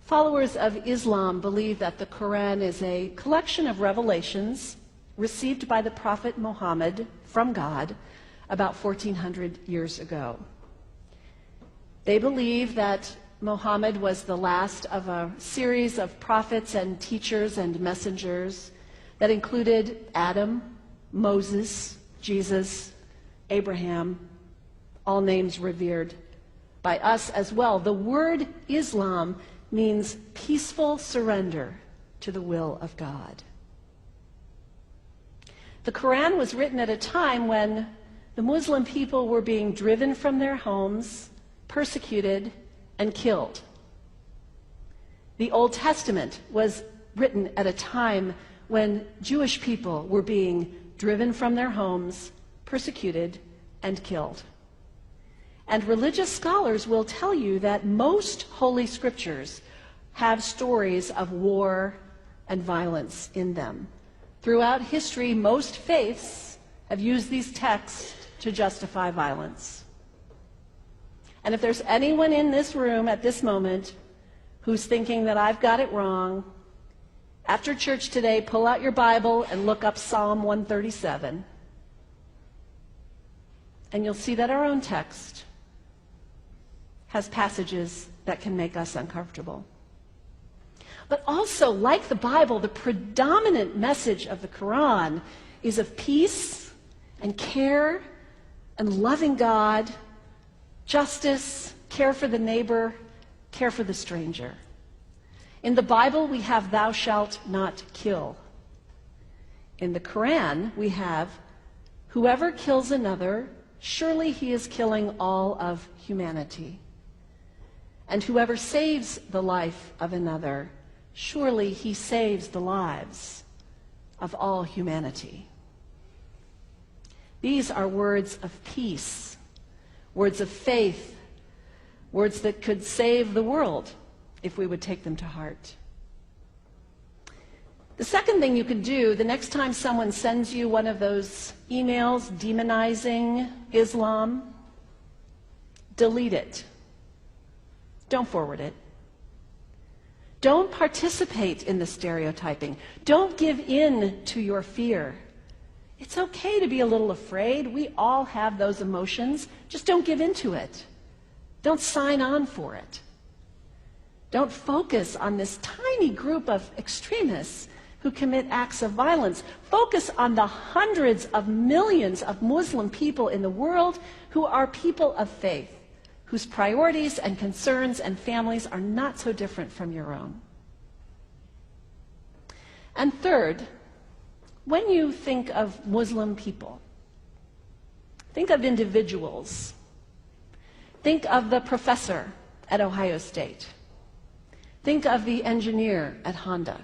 Followers of Islam believe that the Quran is a collection of revelations received by the Prophet Muhammad from God about 1400 years ago. They believe that Muhammad was the last of a series of prophets and teachers and messengers that included Adam, Moses, Jesus, Abraham, all names revered by us as well. The word Islam means peaceful surrender to the will of God. The Quran was written at a time when the Muslim people were being driven from their homes, persecuted, and killed. The Old Testament was written at a time when Jewish people were being driven from their homes, persecuted, and killed. And religious scholars will tell you that most Holy Scriptures have stories of war and violence in them. Throughout history, most faiths have used these texts to justify violence. And if there's anyone in this room at this moment who's thinking that I've got it wrong, after church today, pull out your Bible and look up Psalm 137. And you'll see that our own text has passages that can make us uncomfortable. But also, like the Bible, the predominant message of the Quran is of peace and care and loving God, justice, care for the neighbor, care for the stranger. In the Bible, we have thou shalt not kill. In the Quran, we have whoever kills another, surely he is killing all of humanity. And whoever saves the life of another, surely he saves the lives of all humanity. These are words of peace, words of faith, words that could save the world if we would take them to heart. The second thing you can do the next time someone sends you one of those emails demonizing Islam, delete it. Don't forward it. Don't participate in the stereotyping. Don't give in to your fear. It's okay to be a little afraid. We all have those emotions. Just don't give in to it. Don't sign on for it. Don't focus on this tiny group of extremists who commit acts of violence. Focus on the hundreds of millions of Muslim people in the world who are people of faith, whose priorities and concerns and families are not so different from your own. And third, when you think of Muslim people, think of individuals. Think of the professor at Ohio State. Think of the engineer at Honda.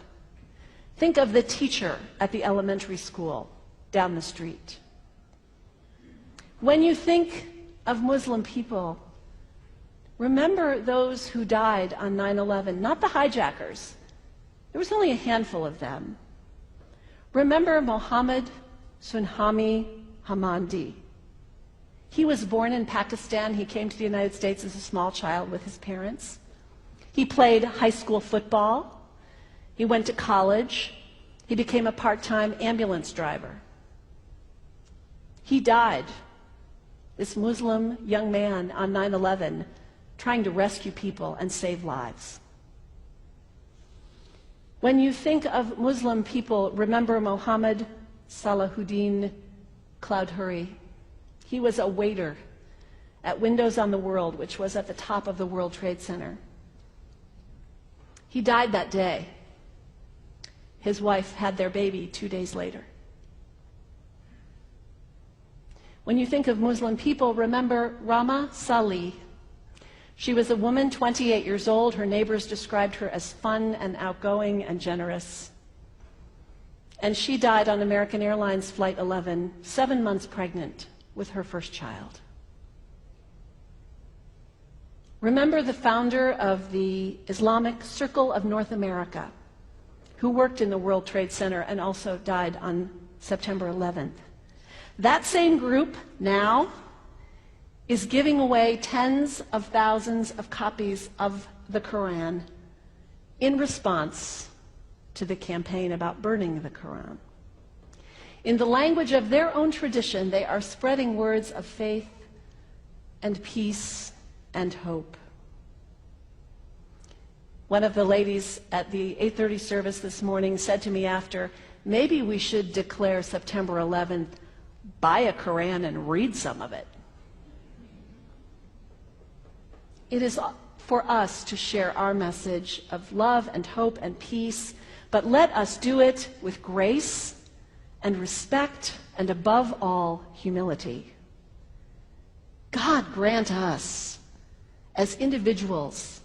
Think of the teacher at the elementary school down the street. When you think of Muslim people, remember those who died on 9/11, not the hijackers. There was only a handful of them. Remember Mohammed Sunhami Hamandi. He was born in Pakistan. He came to the United States as a small child with his parents. He played high school football. He went to college. He became a part-time ambulance driver. He died, this Muslim young man, on 9/11, trying to rescue people and save lives. When you think of Muslim people, remember Mohammed Salahuddin Cloudhurry. He was a waiter at Windows on the World, which was at the top of the World Trade Center. He died that day. His wife had their baby 2 days later. When you think of Muslim people, remember Rama Salih. She was a woman, 28 years old. Her neighbors described her as fun and outgoing and generous. And she died on American Airlines Flight 11, 7 months pregnant with her first child. Remember the founder of the Islamic Circle of North America, who worked in the World Trade Center and also died on September 11th. That same group now is giving away tens of thousands of copies of the Quran in response to the campaign about burning the Quran. In the language of their own tradition, they are spreading words of faith and peace and hope. One of the ladies at the 8:30 service this morning said to me after, maybe we should declare September 11th, buy a Quran and read some of it. It is for us to share our message of love and hope and peace, but let us do it with grace and respect and above all, humility. God grant us, as individuals,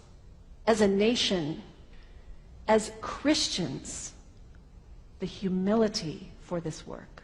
as a nation, as Christians, the humility for this work.